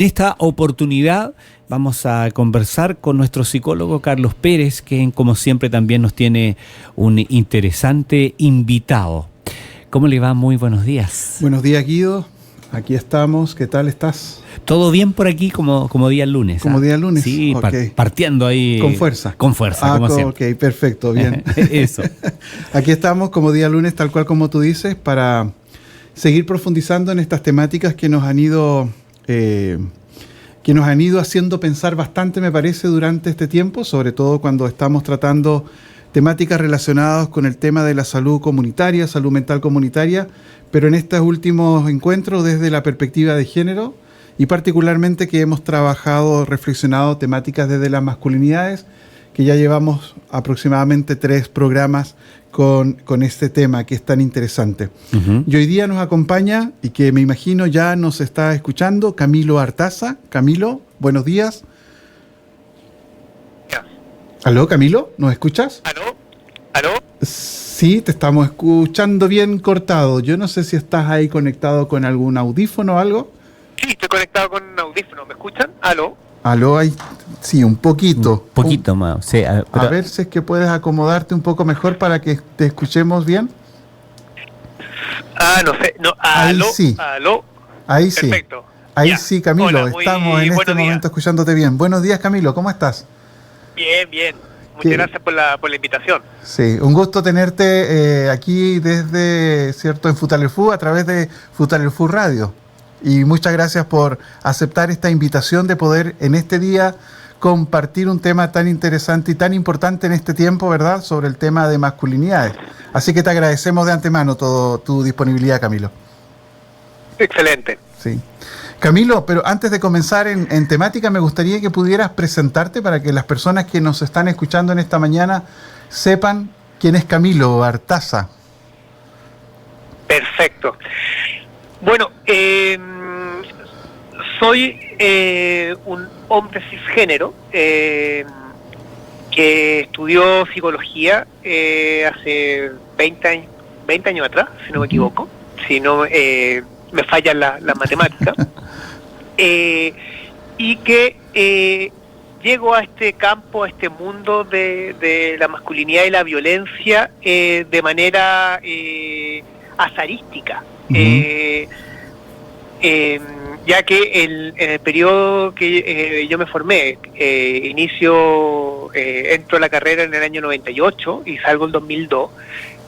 En esta oportunidad vamos a conversar con nuestro psicólogo Carlos Pérez, que como siempre también nos tiene un interesante invitado. ¿Cómo le va? Muy buenos días. Buenos días, Guido. Aquí estamos. ¿Qué tal estás? ¿Todo bien por aquí como día lunes? Como día lunes. Sí, okay. Partiendo ahí. Con fuerza. Con fuerza, como siempre. Ok, perfecto, bien. Eso. Aquí estamos como día lunes, tal cual como tú dices, para seguir profundizando en estas temáticas que nos han ido haciendo pensar bastante, me parece, durante este tiempo, sobre todo cuando estamos tratando temáticas relacionadas con el tema de la salud comunitaria, salud mental comunitaria, pero en estos últimos encuentros desde la perspectiva de género y particularmente que hemos reflexionado temáticas desde las masculinidades, que ya llevamos aproximadamente 3 programas con este tema que es tan interesante. Uh-huh. Y hoy día nos acompaña, y que me imagino ya nos está escuchando, Camilo Artaza. Camilo, buenos días. Ya. ¿Aló, Camilo? ¿Nos escuchas? ¿Aló? Sí, te estamos escuchando bien cortado. Yo no sé si estás ahí conectado con algún audífono o algo. Sí, estoy conectado con un audífono. ¿Me escuchan? ¿Aló? Aló, ahí, sí, un poquito. Un poquito más. Sí, a ver si es que puedes acomodarte un poco mejor para que te escuchemos bien. No sé. No, ¿aló? Ahí sí. ¿Aló? Ahí sí. Perfecto. Ahí ya. sí, Camilo. Hola, estamos en este momento escuchándote bien. Buenos días, Camilo. ¿Cómo estás? Bien. Muchas gracias por la invitación. Sí, un gusto tenerte aquí desde, ¿cierto?, en Futalefú, a través de Futalefú Radio. Y muchas gracias por aceptar esta invitación de poder en este día compartir un tema tan interesante y tan importante en este tiempo, ¿verdad?, sobre el tema de masculinidades. Así que te agradecemos de antemano toda tu disponibilidad, Camilo. Excelente. Sí. Camilo, pero antes de comenzar en temática, me gustaría que pudieras presentarte para que las personas que nos están escuchando en esta mañana sepan quién es Camilo Artaza. Perfecto. Bueno, soy un hombre cisgénero que estudió psicología hace 20 años atrás, si no me equivoco, si no me fallan las matemáticas, y que llego a este campo, a este mundo de la masculinidad y la violencia de manera azarística. Ya que en el periodo que yo me formé, entro a la carrera en el año 98 y salgo en 2002,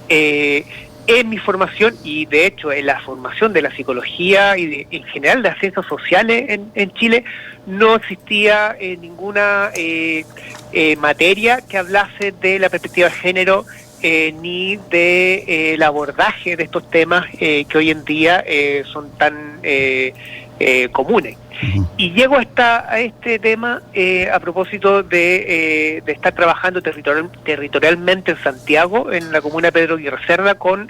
en mi formación, y de hecho en la formación de la psicología y en general de las ciencias sociales en Chile, no existía ninguna materia que hablase de la perspectiva de género, ni de el abordaje de estos temas que hoy en día son tan comunes. Uh-huh. Y llego a este tema a propósito de estar trabajando territorialmente en Santiago, en la comuna de Pedro Aguirre Cerda, con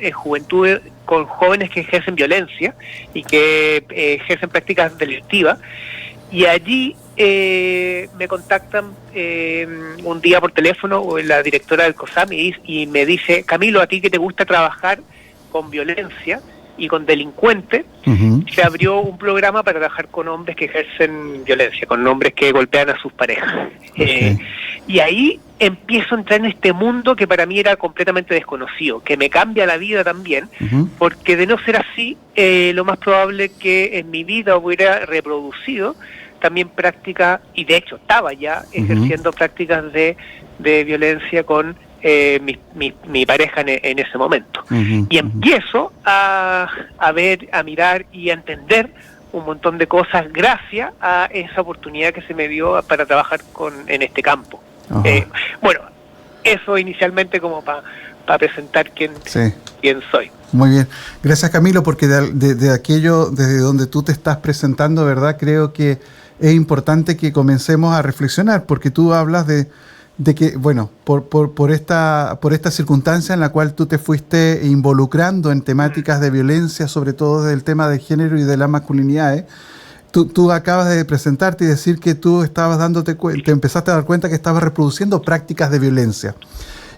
con jóvenes que ejercen violencia y que ejercen prácticas delictivas. Y allí me contactan un día por teléfono la directora del COSAM y me dice: Camilo, a ti que te gusta trabajar con violencia y con delincuentes, uh-huh, se abrió un programa para trabajar con hombres que ejercen violencia, con hombres que golpean a sus parejas. Okay. Y ahí empiezo a entrar en este mundo que para mí era completamente desconocido, que me cambia la vida también, uh-huh, porque de no ser así, lo más probable que en mi vida hubiera reproducido también prácticas, y de hecho estaba ya ejerciendo, uh-huh, prácticas de violencia con mi pareja en ese momento. Uh-huh, y empiezo a ver, a mirar y a entender un montón de cosas gracias a esa oportunidad que se me dio para trabajar en este campo. Uh-huh. Bueno, eso inicialmente como para presentar quién soy. Muy bien. Gracias, Camilo, porque de aquello desde donde tú te estás presentando, ¿verdad?, creo que es importante que comencemos a reflexionar, porque tú hablas de que, bueno, por esta circunstancia en la cual tú te fuiste involucrando en temáticas de violencia, sobre todo del tema de género y de las masculinidades, tú acabas de presentarte y decir que tú te empezaste a dar cuenta que estabas reproduciendo prácticas de violencia.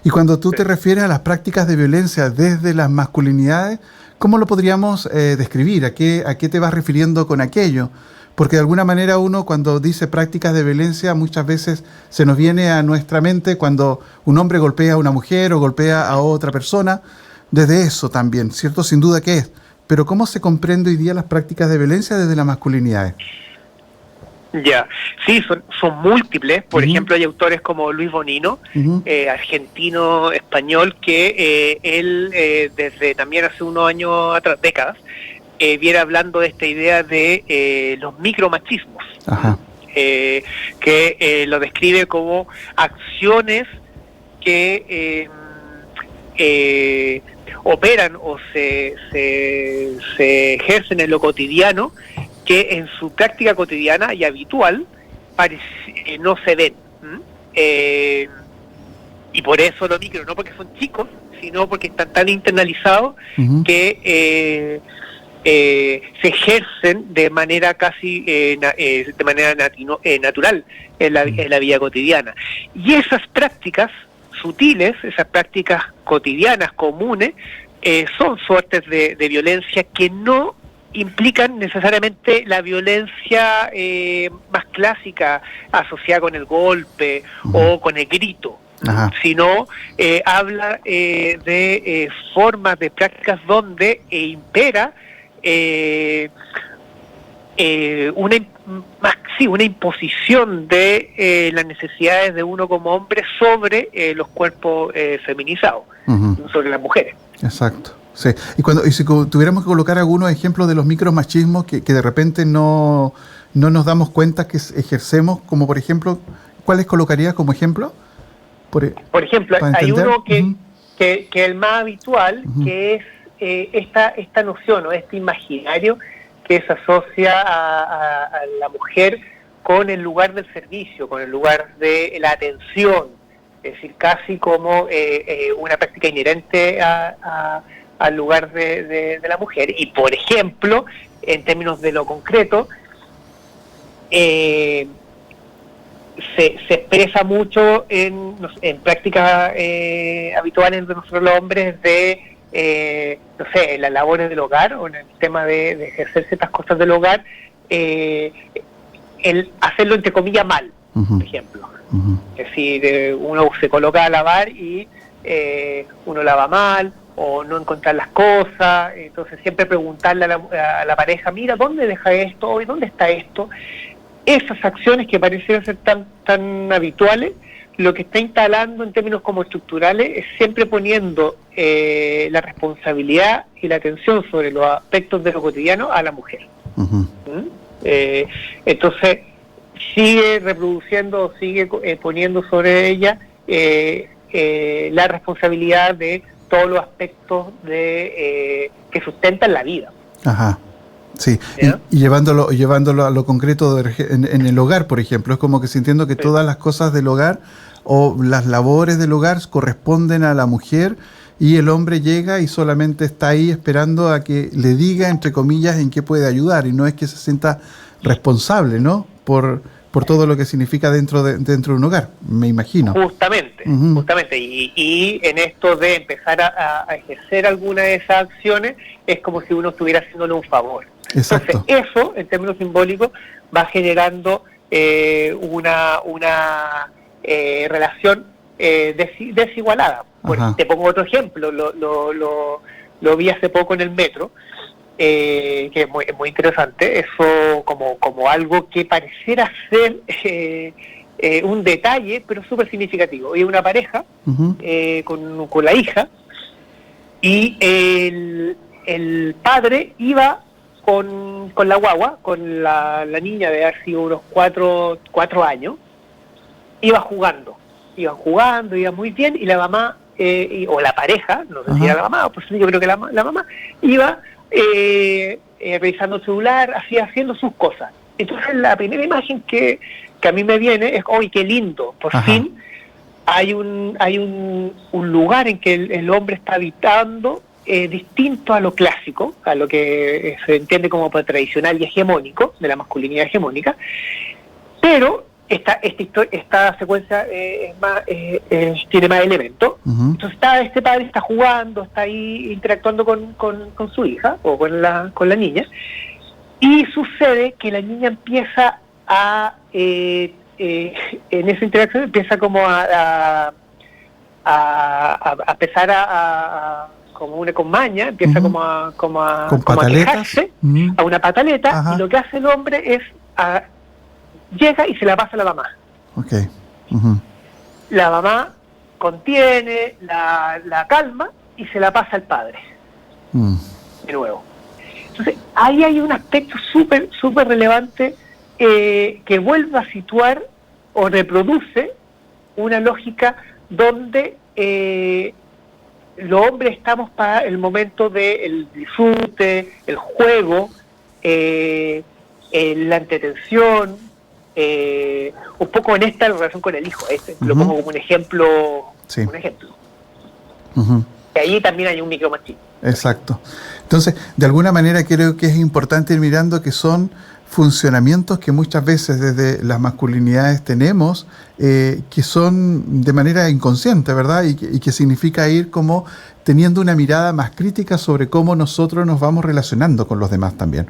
Y cuando tú te refieres a las prácticas de violencia desde las masculinidades, ¿cómo lo podríamos describir? ¿A qué te vas refiriendo con aquello? Porque de alguna manera uno cuando dice prácticas de violencia muchas veces se nos viene a nuestra mente cuando un hombre golpea a una mujer o golpea a otra persona, desde eso también, ¿cierto? Sin duda que es. Pero ¿cómo se comprende hoy día las prácticas de violencia desde las masculinidades? Ya, sí, son múltiples. Por ejemplo, hay autores como Luis Bonino, argentino, español, que él desde también hace unos años atrás, décadas, viene hablando de esta idea de los micromachismos, que lo describe como acciones que operan o se ejercen en lo cotidiano, que en su práctica cotidiana y habitual no se ven. Y por eso lo micro, no porque son chicos, sino porque están tan internalizados que se ejercen de manera casi de manera natural en la vida cotidiana. Y esas prácticas sutiles, esas prácticas cotidianas, comunes, son suertes de violencia que no implican necesariamente la violencia más clásica asociada con el golpe o con el grito, sino habla de formas de prácticas donde impera una imposición de las necesidades de uno como hombre sobre los cuerpos feminizados, sobre las mujeres. Exacto. Sí. Y si tuviéramos que colocar algunos ejemplos de los micromachismos que de repente no nos damos cuenta que ejercemos, como por ejemplo, ¿cuáles colocarías como ejemplo? Por ejemplo, hay uno que el más habitual, que es esta noción o este imaginario que se asocia a la mujer con el lugar del servicio, con el lugar de la atención, es decir, casi como una práctica inherente al lugar de la mujer. Y por ejemplo, en términos de lo concreto, se expresa mucho en prácticas habituales de nosotros los hombres de en las labores del hogar o en el tema de ejercer ciertas cosas del hogar, el hacerlo entre comillas mal, por ejemplo. Es decir, uno se coloca a lavar y uno lava mal, o no encontrar las cosas, entonces siempre preguntarle a la pareja, mira, ¿dónde deja esto? ¿Y dónde está esto? Esas acciones que parecieran ser tan habituales, lo que está instalando en términos como estructurales es siempre poniendo la responsabilidad y la atención sobre los aspectos de lo cotidiano a la mujer. Entonces sigue reproduciendo, sigue poniendo sobre ella la responsabilidad de todos los aspectos que sustentan la vida. Sí, y llevándolo a lo concreto en el hogar, por ejemplo, es como que sintiendo que todas las cosas del hogar o las labores del hogar corresponden a la mujer y el hombre llega y solamente está ahí esperando a que le diga, entre comillas, en qué puede ayudar, y no es que se sienta responsable, ¿no? Por todo lo que significa dentro de un hogar, me imagino. Justamente. Y en esto de empezar a ejercer alguna de esas acciones, es como si uno estuviera haciéndole un favor. Exacto. Entonces, eso, en términos simbólicos, va generando una relación desigualada. Te pongo otro ejemplo, lo vi hace poco en el metro, que es muy interesante, eso como algo que pareciera ser un detalle, pero súper significativo. Y una pareja con la hija, y el padre iba con la guagua, con la niña de haber sido unos 4 años, iba jugando, iba muy bien, y la mamá, o la pareja, no sé si era la mamá, pues yo creo que la mamá, iba revisando el celular, haciendo sus cosas. Entonces la primera imagen que a mí me viene es, ¡ay, qué lindo! Por fin hay un lugar en que el hombre está habitando distinto a lo clásico, a lo que se entiende como tradicional y hegemónico, de la masculinidad hegemónica, pero esta secuencia tiene más elementos. Entonces este padre está jugando, está ahí interactuando con su hija o con la niña, Y sucede que la niña empieza en esa interacción empieza como a empezar como una con maña, empieza como a quejarse, a una pataleta. Ajá. Y lo que hace el hombre es llega y se la pasa a la mamá. Okay. La mamá contiene, la calma y se la pasa al padre. De nuevo. Entonces, ahí hay un aspecto súper relevante que vuelve a situar o reproduce una lógica donde los hombres estamos para el momento del disfrute, el juego, la entretención, un poco en esta relación con el hijo. Lo pongo como un ejemplo. Sí. Un ejemplo. Y ahí también hay un micromachismo. Exacto. Entonces, de alguna manera creo que es importante ir mirando que son funcionamientos que muchas veces desde las masculinidades tenemos, que son de manera inconsciente, ¿verdad? Y que significa ir como teniendo una mirada más crítica sobre cómo nosotros nos vamos relacionando con los demás también.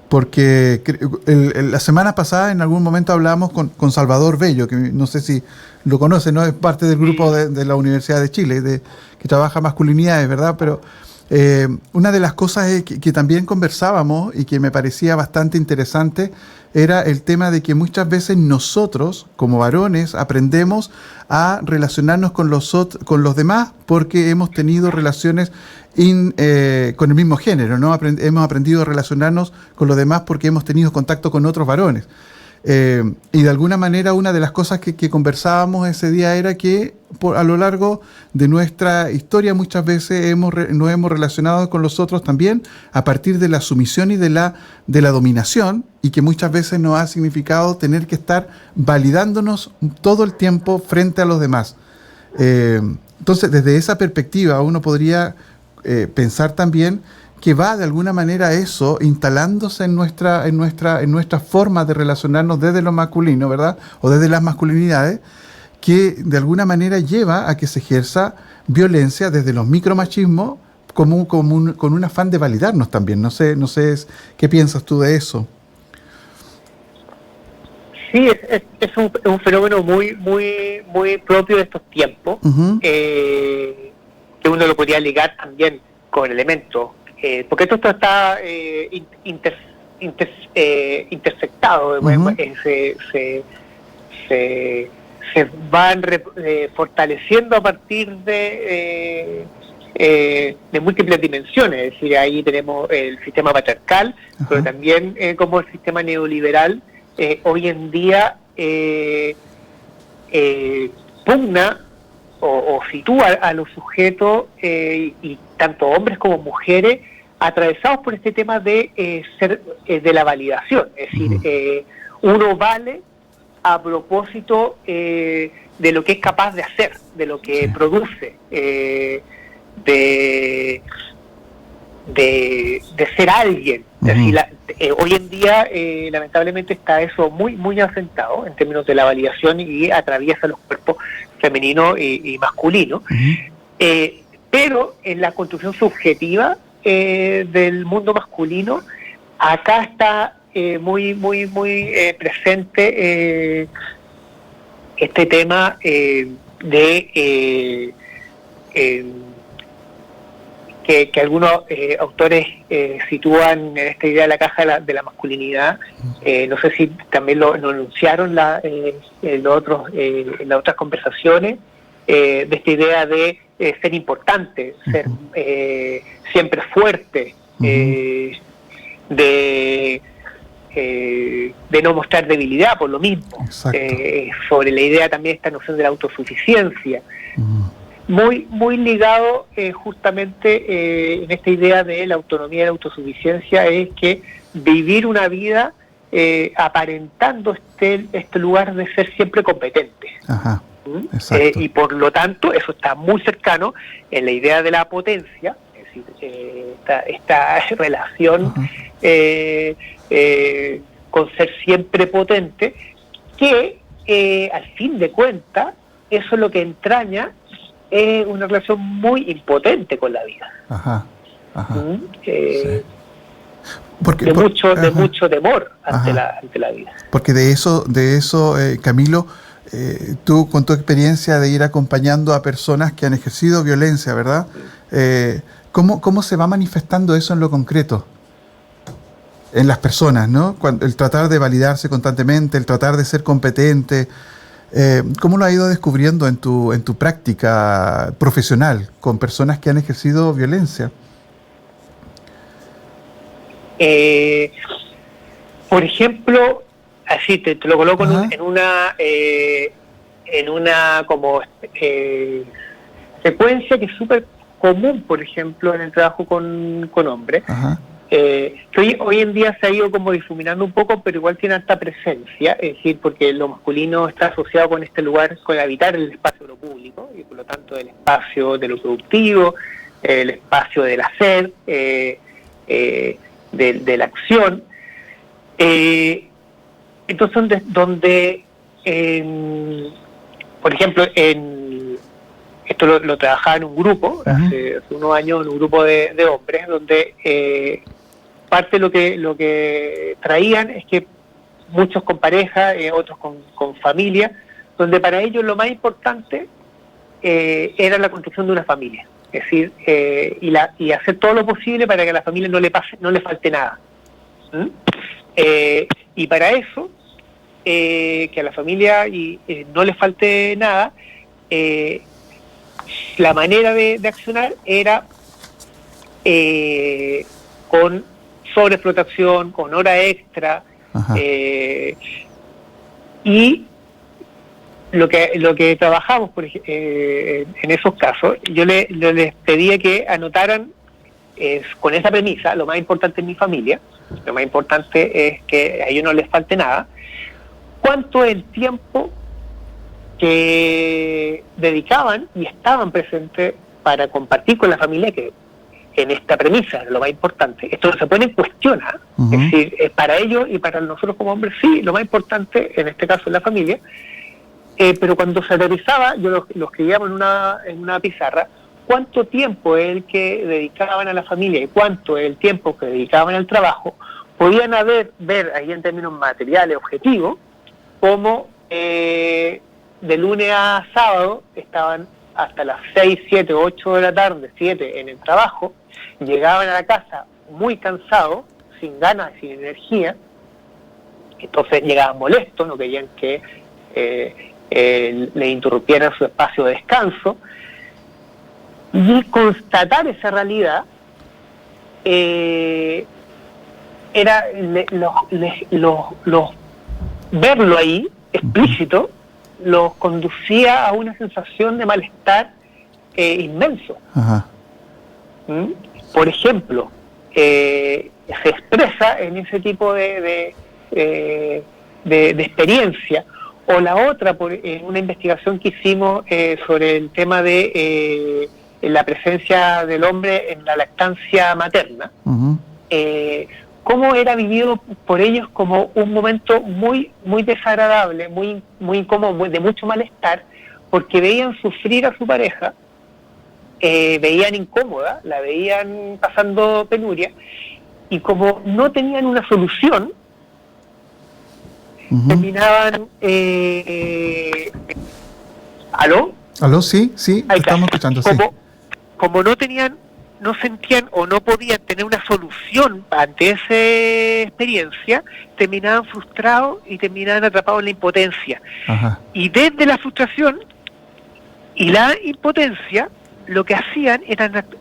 Porque la semana pasada en algún momento hablábamos con Salvador Bello, que no sé si lo conoce, ¿no? Es parte del grupo de la Universidad de Chile, que trabaja masculinidades, ¿verdad? Pero una de las cosas que también conversábamos y que me parecía bastante interesante era el tema de que muchas veces nosotros, como varones, aprendemos a relacionarnos con los demás porque hemos tenido relaciones con el mismo género, ¿no? Hemos aprendido a relacionarnos con los demás porque hemos tenido contacto con otros varones. Y de alguna manera una de las cosas que conversábamos ese día era que a lo largo de nuestra historia muchas veces nos hemos relacionado con los otros también a partir de la sumisión y de la dominación, y que muchas veces nos ha significado tener que estar validándonos todo el tiempo frente a los demás. Entonces, desde esa perspectiva uno podría pensar también que va de alguna manera eso instalándose en nuestra forma de relacionarnos desde lo masculino, ¿verdad? O desde las masculinidades, que de alguna manera lleva a que se ejerza violencia desde los micromachismos con un afán de validarnos también. No sé, ¿qué piensas tú de eso? Sí, es un fenómeno muy propio de estos tiempos, que uno lo podría ligar también con elementos, porque esto está intersectado, se van fortaleciendo a partir de múltiples dimensiones. Es decir, ahí tenemos el sistema patriarcal, pero también como el sistema neoliberal hoy en día pugna o sitúa a los sujetos, y tanto hombres como mujeres, atravesados por este tema de ser de la validación. Es decir, uno vale a propósito de lo que es capaz de hacer, de lo que produce, de ser alguien. Es decir, hoy en día lamentablemente está eso muy asentado en términos de la validación, y atraviesa los cuerpos femenino y masculino, pero en la construcción subjetiva del mundo masculino, acá está muy presente este tema de que algunos autores sitúan en esta idea de la caja de la masculinidad. No sé si también lo enunciaron en las otras conversaciones, de esta idea de ser importante, ser siempre fuerte, de no mostrar debilidad por lo mismo, sobre la idea también esta noción de la autosuficiencia, muy ligado justamente en esta idea de la autonomía y la autosuficiencia, es que vivir una vida aparentando este lugar de ser siempre competente. Y por lo tanto eso está muy cercano en la idea de la potencia, es decir, esta relación con ser siempre potente, que al fin de cuentas eso es lo que entraña una relación muy impotente con la vida. Sí. de mucho temor ante la vida. Porque de eso Camilo, tú con tu experiencia de ir acompañando a personas que han ejercido violencia, ¿verdad? ¿Cómo se va manifestando eso en lo concreto? En las personas, ¿no? El tratar de validarse constantemente, el tratar de ser competente. ¿Cómo lo has ido descubriendo en tu práctica profesional con personas que han ejercido violencia? Por ejemplo, así te lo coloco en una como secuencia que es súper común, por ejemplo, en el trabajo con hombres. Que hoy en día se ha ido como difuminando un poco, pero igual tiene alta presencia, es decir, porque lo masculino está asociado con este lugar, con habitar el espacio de lo público, y por lo tanto el espacio de lo productivo, el espacio del hacer, de la acción. Entonces, donde por ejemplo, esto lo trabajaba en un grupo, hace unos años, en un grupo de hombres, donde parte de lo que traían es que muchos con pareja, otros con familia, donde para ellos lo más importante era la construcción de una familia. Es decir, y hacer todo lo posible para que a la familia no le falte nada. Y para eso, que a la familia no le falte nada, la manera de accionar era con sobreexplotación, con hora extra, y lo que trabajamos en esos casos, yo les pedía que anotaran con esa premisa: lo más importante es mi familia, lo más importante es que a ellos no les falte nada. ¿Cuánto es el tiempo que dedicaban y estaban presentes para compartir con la familia, que en esta premisa es lo más importante? Esto no se pone en cuestión, es decir, para ellos y para nosotros como hombres, sí, lo más importante en este caso es la familia. Pero cuando se aterrizaba, yo lo escribíamos en una pizarra: cuánto tiempo es el que dedicaban a la familia y cuánto es el tiempo que dedicaban al trabajo. Podían ver ahí en términos materiales, objetivos, como de lunes a sábado estaban hasta las 6, 7, 8 de la tarde, 7 en el trabajo, llegaban a la casa muy cansados, sin ganas, sin energía, entonces llegaban molestos, no querían que le interrumpieran su espacio de descanso, y constatar esa realidad era verlo ahí explícito, los conducía a una sensación de malestar inmenso. Por ejemplo, se expresa en ese tipo de experiencia. O la otra, en una investigación que hicimos sobre el tema de la presencia del hombre en la lactancia materna, cómo era vivido por ellos como un momento muy muy desagradable, muy incómodo, de mucho malestar, porque veían sufrir a su pareja, veían incómoda, la veían pasando penuria, y como no tenían una solución, terminaban... ¿Aló? ¿Aló? Sí, estamos escuchando, sí. Como no sentían o no podían tener una solución ante esa experiencia, terminaban frustrados y terminaban atrapados en la impotencia. Y desde la frustración y la impotencia, lo que hacían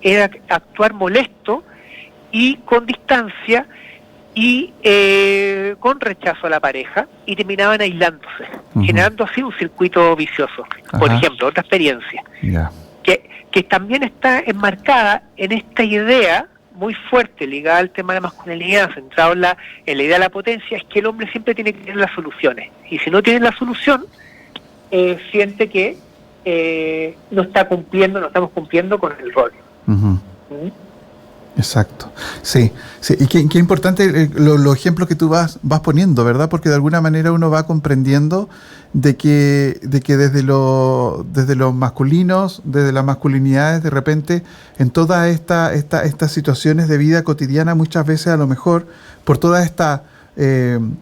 era actuar molesto y con distancia y con rechazo a la pareja, y terminaban aislándose, generando así un circuito vicioso. Por ejemplo, otra experiencia que también está enmarcada en esta idea muy fuerte ligada al tema de la masculinidad, centrado en la idea de la potencia, es que el hombre siempre tiene que tener las soluciones, y si no tiene la solución, siente que no estamos cumpliendo con el rol. Exacto, sí, sí. Y qué importante los ejemplos que tú vas poniendo, ¿verdad? Porque de alguna manera uno va comprendiendo de que desde los masculinos, desde las masculinidades, de repente, en todas estas situaciones de vida cotidiana, muchas veces a lo mejor, por toda esta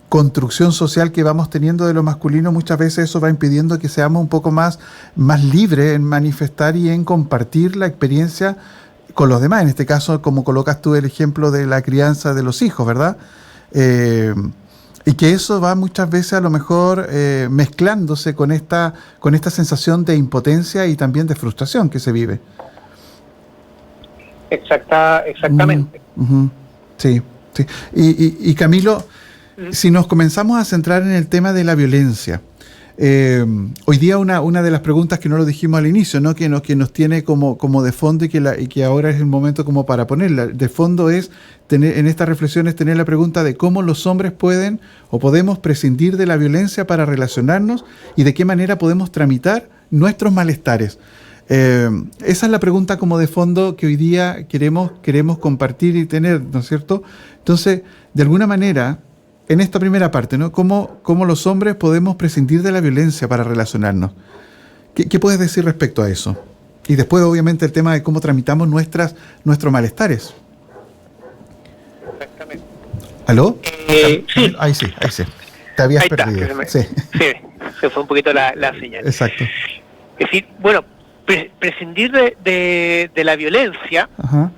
construcción social que vamos teniendo de lo masculino, muchas veces eso va impidiendo que seamos un poco más libres en manifestar y en compartir la experiencia con los demás. En este caso, como colocas tú el ejemplo de la crianza de los hijos, ¿verdad? Y que eso va muchas veces a lo mejor mezclándose con esta sensación de impotencia y también de frustración que se vive. Exactamente. Sí, sí. Y Camilo, si nos comenzamos a centrar en el tema de la violencia, hoy día una de las preguntas que no lo dijimos al inicio, ¿no? que nos tiene como de fondo y que ahora es el momento como para ponerla de fondo, es tener en estas reflexiones tener la pregunta de cómo los hombres pueden o podemos prescindir de la violencia para relacionarnos y de qué manera podemos tramitar nuestros malestares. Esa es la pregunta como de fondo que hoy día queremos compartir y tener, ¿no es cierto? Entonces, de alguna manera, en esta primera parte, ¿no? ¿Cómo los hombres podemos prescindir de la violencia para relacionarnos? ¿Qué puedes decir respecto a eso? Y después, obviamente, el tema de cómo tramitamos nuestros malestares. Exactamente. ¿Aló? Sí. Ahí sí. Te habías Ahí perdido. está, Sí, se fue un poquito la señal. exacto. Es decir, bueno, prescindir de la violencia Ajá.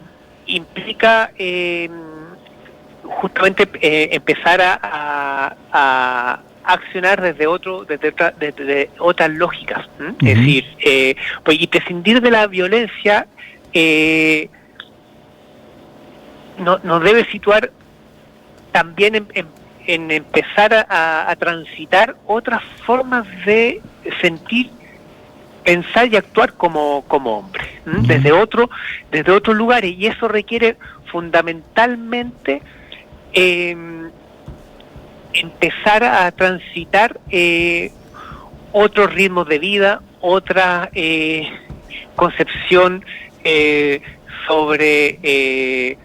implica justamente empezar a accionar desde otras lógicas. Uh-huh. Es decir, pues, y prescindir de la violencia nos debe situar también en empezar a transitar otras formas de sentir, pensar y actuar como hombre, uh-huh. desde otros lugares, y eso requiere fundamentalmente empezar a transitar otros ritmos de vida, otra concepción sobre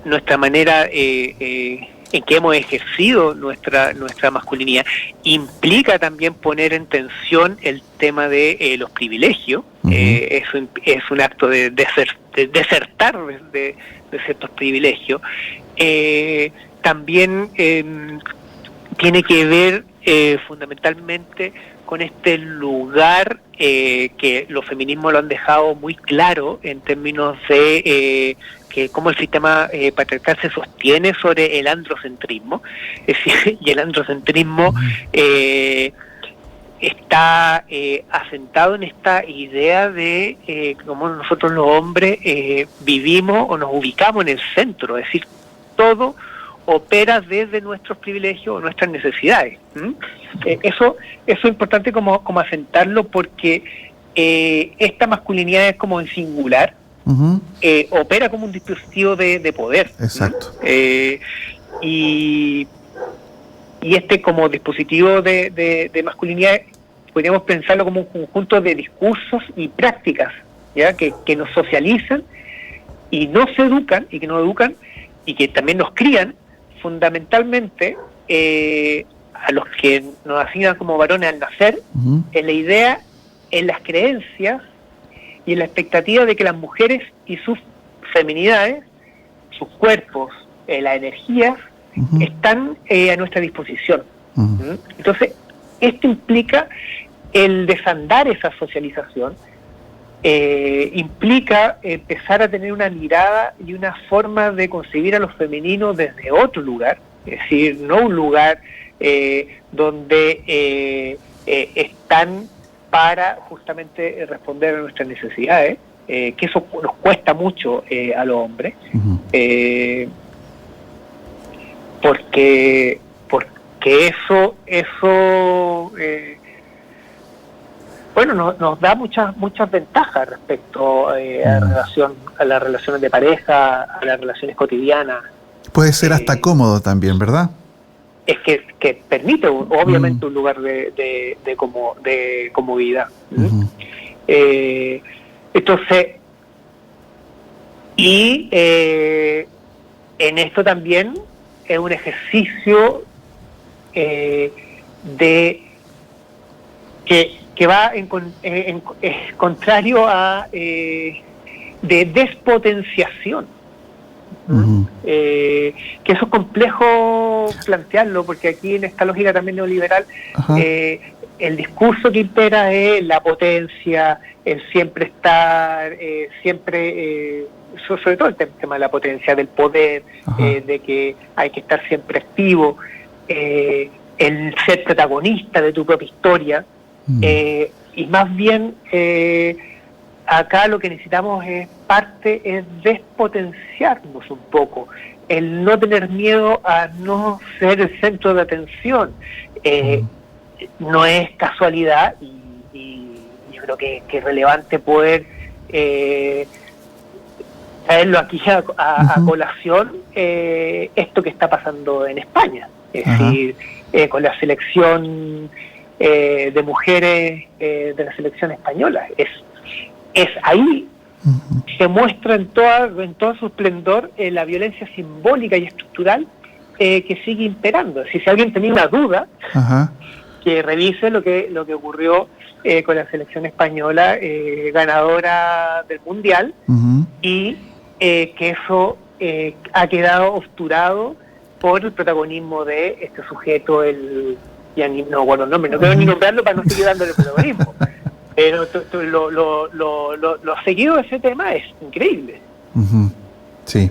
nuestra manera en que hemos ejercido nuestra masculinidad. Implica también poner en tensión el tema de los privilegios. Uh-huh. Es un acto de desertar de ciertos privilegios. También tiene que ver fundamentalmente con este lugar que los feminismos lo han dejado muy claro en términos de que cómo el sistema patriarcal se sostiene sobre el androcentrismo. Es decir, y el androcentrismo está asentado en esta idea de cómo nosotros los hombres vivimos o nos ubicamos en el centro, es decir, todo opera desde nuestros privilegios o nuestras necesidades. Eso es importante como asentarlo, porque esta masculinidad es como en singular. Uh-huh. Opera como un dispositivo de poder. Exacto. Y este como dispositivo de masculinidad podríamos pensarlo como un conjunto de discursos y prácticas, ¿ya? Que nos socializan y nos educan y que nos educan y que también nos crían fundamentalmente a los que nos asignan como varones al nacer. Uh-huh. En la idea, en las creencias y en la expectativa de que las mujeres y sus feminidades, sus cuerpos, las energías, uh-huh. están a nuestra disposición. Uh-huh. Entonces, esto implica el desandar esa socialización, implica empezar a tener una mirada y una forma de concebir a los femeninos desde otro lugar, es decir, no un lugar donde están para justamente responder a nuestras necesidades, que eso nos cuesta mucho a los hombres, uh-huh. Porque eso bueno, nos da muchas ventajas respecto a las relaciones de pareja, a las relaciones cotidianas. Puede ser hasta cómodo también, ¿verdad? Es que permite obviamente un lugar de comodidad. Uh-huh. Entonces, Y en esto también es un ejercicio de que va es contrario a de despotenciación. Ujú. Que eso es complejo plantearlo, porque aquí en esta lógica también neoliberal Ajá. el discurso que impera es la potencia, el siempre estar, sobre todo el tema de la potencia, del poder, Ajá. de que hay que estar siempre activo, el ser protagonista de tu propia historia, y más bien acá lo que necesitamos es despotenciarnos un poco, el no tener miedo a no ser el centro de atención. No es casualidad y yo creo que es relevante poder traerlo aquí a colación, esto que está pasando en España, es decir, con la selección de mujeres de la selección española. Es ahí se muestra en todo su esplendor la violencia simbólica y estructural que sigue imperando. Si alguien tenía una duda, que revise lo que ocurrió con la selección española ganadora del Mundial, y que eso ha quedado obturado por el protagonismo de este sujeto, ya no guardo el nombre, no quiero ni nombrarlo para no seguir dándole protagonismo. Pero lo seguido de ese tema es increíble. Sí.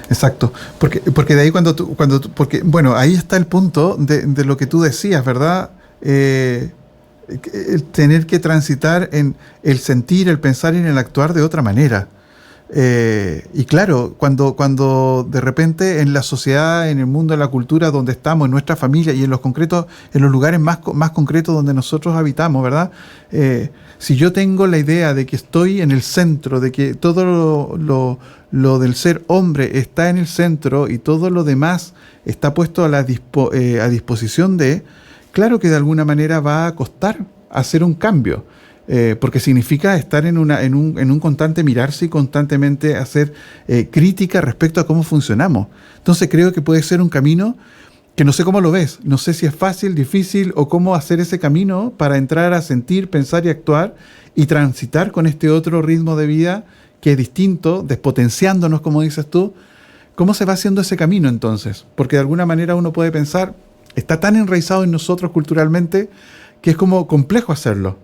Exacto. Porque de ahí porque bueno, ahí está el punto de lo que tú decías, ¿verdad? El tener que transitar en el sentir, el pensar y en el actuar de otra manera. Y claro, cuando de repente en la sociedad, en el mundo, en la cultura donde estamos, en nuestra familia y en los lugares más concretos donde nosotros habitamos, ¿verdad? Si yo tengo la idea de que estoy en el centro, de que todo lo del ser hombre está en el centro y todo lo demás está puesto a disposición claro que de alguna manera va a costar hacer un cambio. Porque significa estar en un constante mirarse y constantemente hacer crítica respecto a cómo funcionamos. Entonces creo que puede ser un camino que no sé cómo lo ves, no sé si es fácil, difícil o cómo hacer ese camino para entrar a sentir, pensar y actuar y transitar con este otro ritmo de vida que es distinto, despotenciándonos, como dices tú. ¿Cómo se va haciendo ese camino entonces? Porque de alguna manera uno puede pensar, está tan enraizado en nosotros culturalmente que es como complejo hacerlo.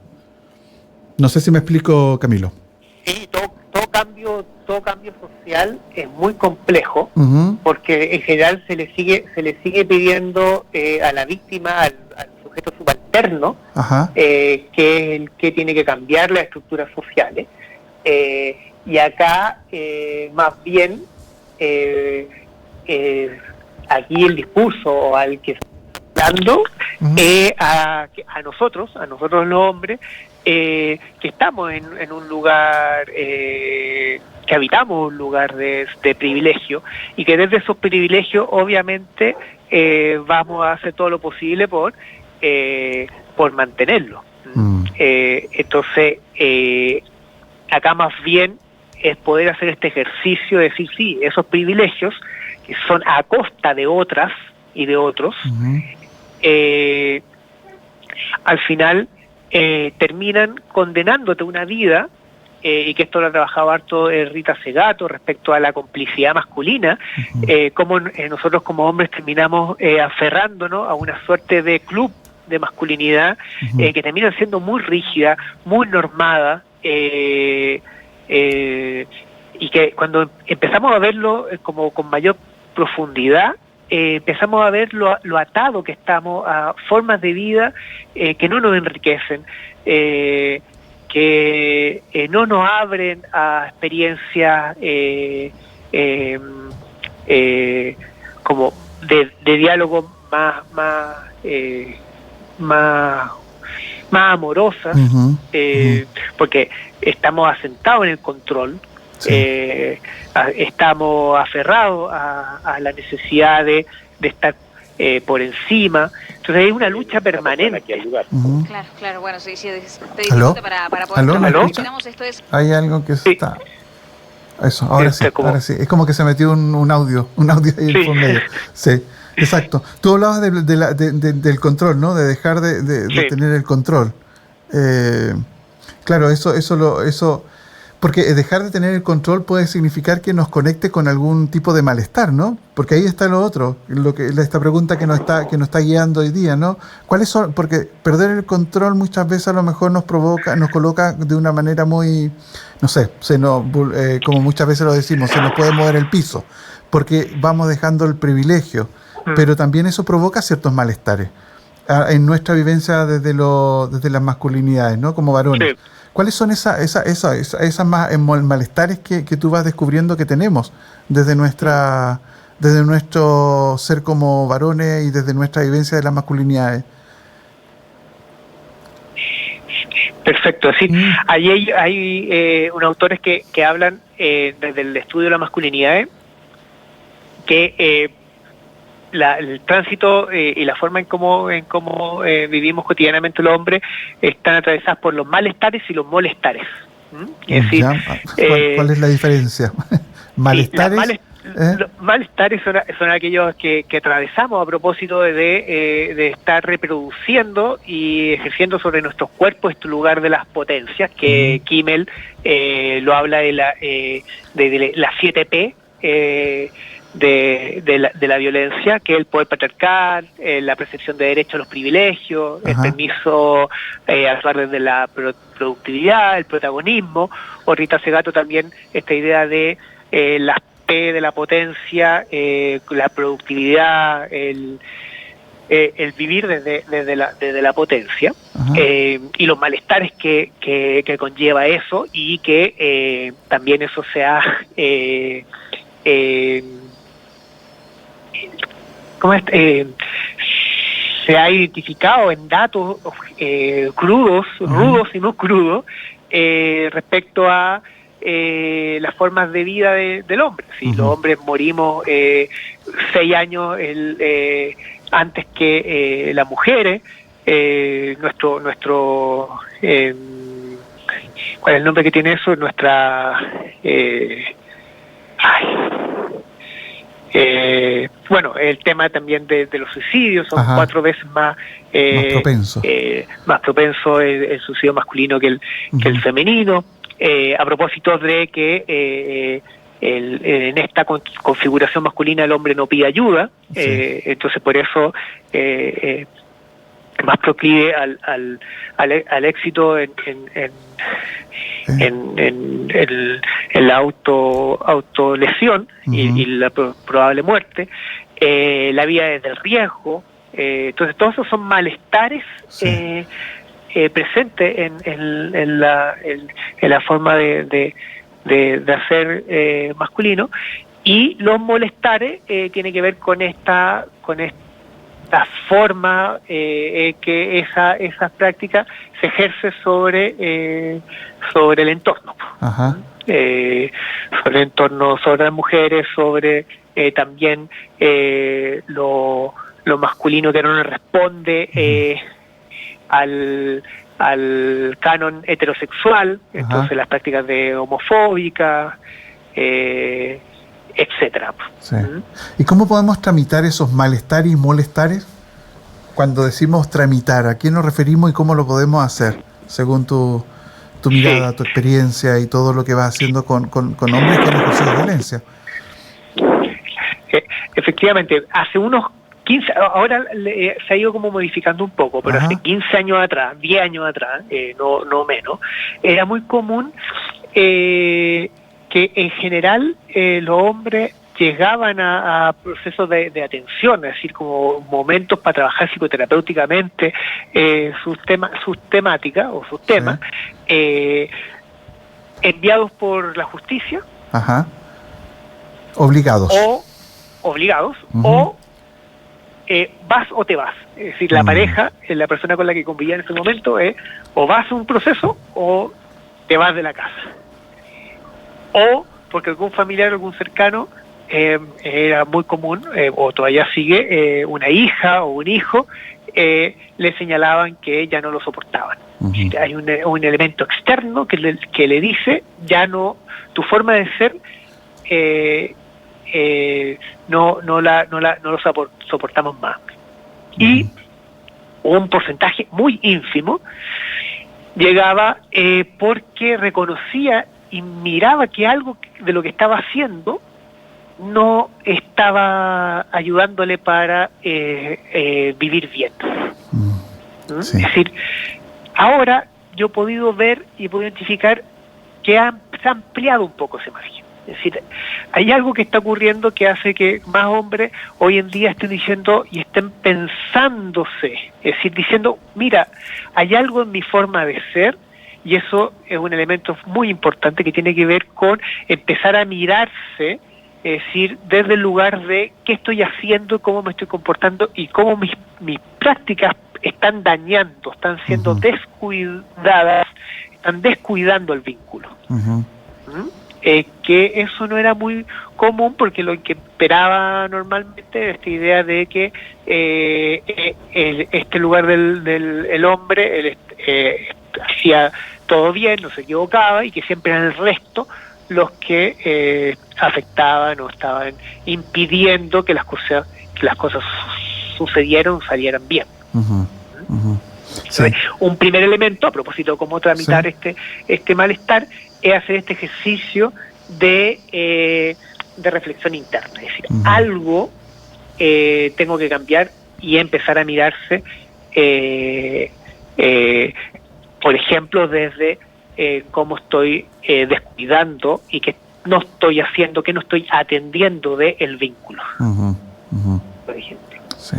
No sé si me explico, Camilo. Sí, todo cambio social es muy complejo, porque en general se le sigue pidiendo a la víctima, al sujeto subalterno, que es el que tiene que cambiar las estructuras sociales. Y acá, más bien, aquí el discurso al que está hablando a nosotros los hombres, que estamos en un lugar, que habitamos un lugar de privilegio, y que desde esos privilegios obviamente vamos a hacer todo lo posible por mantenerlo. Entonces acá más bien es poder hacer este ejercicio de decir, sí, esos privilegios que son a costa de otras y de otros, al final terminan condenándote una vida, y que esto lo ha trabajado harto Rita Segato respecto a la complicidad masculina, como nosotros como hombres terminamos aferrándonos a una suerte de club de masculinidad que termina siendo muy rígida, muy normada, y que cuando empezamos a verlo como con mayor profundidad, empezamos a ver lo atado que estamos a formas de vida que no nos enriquecen, que no nos abren a experiencias como de diálogo más amorosas, porque estamos asentados en el control. Estamos aferrados a la necesidad de estar por encima. Entonces hay una lucha permanente. Claro, bueno, sí, estoy ¿Aló? para poder... ¿Aló? ¿Aló? Hay algo que está... Eso, ahora sí, como, ahora sí. Es como que se metió un audio ahí sí. por medio. Sí, exacto. Tú hablabas del control, ¿no? De dejar de Sí. tener el control. Eh, claro, eso, porque dejar de tener el control puede significar que nos conecte con algún tipo de malestar, ¿no? Porque ahí está lo otro, esta pregunta que nos está guiando hoy día, ¿no? ¿Cuáles son? Porque perder el control muchas veces a lo mejor nos coloca de una manera muy, no sé, como muchas veces lo decimos, se nos puede mover el piso, porque vamos dejando el privilegio, pero también eso provoca ciertos malestares en nuestra vivencia desde las masculinidades, ¿no? Como varones. Sí. ¿Cuáles son esas malestares que tú vas descubriendo que tenemos desde nuestro ser como varones y desde nuestra vivencia de las masculinidades? Perfecto, sí. Ahí hay unos autores que hablan desde el estudio de la masculinidad, que el tránsito y la forma en cómo vivimos cotidianamente los hombres están atravesadas por los malestares y los molestares. Es decir, ¿Cuál es la diferencia? ¿Malestares? Los malestares son aquellos que atravesamos a propósito de estar reproduciendo y ejerciendo sobre nuestros cuerpos este lugar de las potencias, que Kimmel lo habla de las 7P, de la violencia, que es el poder patriarcal, la percepción de derechos a los privilegios, el permiso a actuar desde la productividad, el protagonismo, o Rita Segato también esta idea de las P de la potencia, la productividad, el vivir desde la potencia, y los malestares que conlleva eso, y que también eso se ha se ha identificado en datos crudos, rudos y no crudos, respecto a las formas de vida del hombre. Si los hombres morimos 6 años antes que las mujeres, ¿cuál es el nombre que tiene eso? Bueno, el tema también de los suicidios, son 4 veces más propenso el suicidio masculino que el femenino, a propósito de que en esta configuración masculina el hombre no pide ayuda, entonces por eso más proclive al éxito en la autolesión y la probable muerte, la vida desde el riesgo. Entonces todos esos son malestares presentes en la forma de hacer masculino, y los molestares tienen que ver con esta forma que esas prácticas se ejerce sobre el entorno, sobre el entorno, sobre las mujeres, sobre también lo masculino que no le responde al canon heterosexual, entonces las prácticas de homofóbicas, etcétera. Sí. ¿Y cómo podemos tramitar esos malestares y molestares? Cuando decimos tramitar, ¿a qué nos referimos y cómo lo podemos hacer? Según tu mirada, tu experiencia y todo lo que vas haciendo con hombres que han ejercido violencia. Efectivamente, hace unos 15, ahora se ha ido como modificando un poco, pero hace 15 años atrás, 10 años atrás, no menos, era muy común que en general los hombres llegaban a procesos de atención, es decir, como momentos para trabajar psicoterapéuticamente sus temáticas o sus temas, enviados por la justicia, obligados, o vas o te vas. Es decir, la pareja, la persona con la que convivía en ese momento, o vas a un proceso o te vas de la casa. O porque algún familiar o algún cercano era muy común, o todavía sigue, una hija o un hijo, le señalaban que ya no lo soportaban. Ujú. Hay un elemento externo que le dice, ya no, tu forma de ser no lo soportamos más. Y un porcentaje muy ínfimo llegaba porque reconocía y miraba que algo de lo que estaba haciendo no estaba ayudándole para vivir bien. Sí. Es decir, ahora yo he podido ver y he podido identificar que se ha ampliado un poco ese margen. Es decir, hay algo que está ocurriendo que hace que más hombres hoy en día estén diciendo y estén pensándose, es decir, diciendo, mira, hay algo en mi forma de ser, y eso es un elemento muy importante que tiene que ver con empezar a mirarse, es decir, desde el lugar de qué estoy haciendo, cómo me estoy comportando y cómo mis prácticas están dañando, están siendo descuidadas, están descuidando el vínculo. Que eso no era muy común, porque lo que esperaba normalmente era esta idea de que este lugar del hombre él, hacía todo bien, no se equivocaba, y que siempre eran el resto los que afectaban o estaban impidiendo que las cosas sucedieran, salieran bien. Sí. Un primer elemento, a propósito de cómo tramitar este malestar, es hacer este ejercicio de reflexión interna. Es decir, algo tengo que cambiar y empezar a mirarse, por ejemplo, desde cómo estoy descuidando y qué no estoy haciendo, qué no estoy atendiendo del vínculo, por ejemplo. Sí.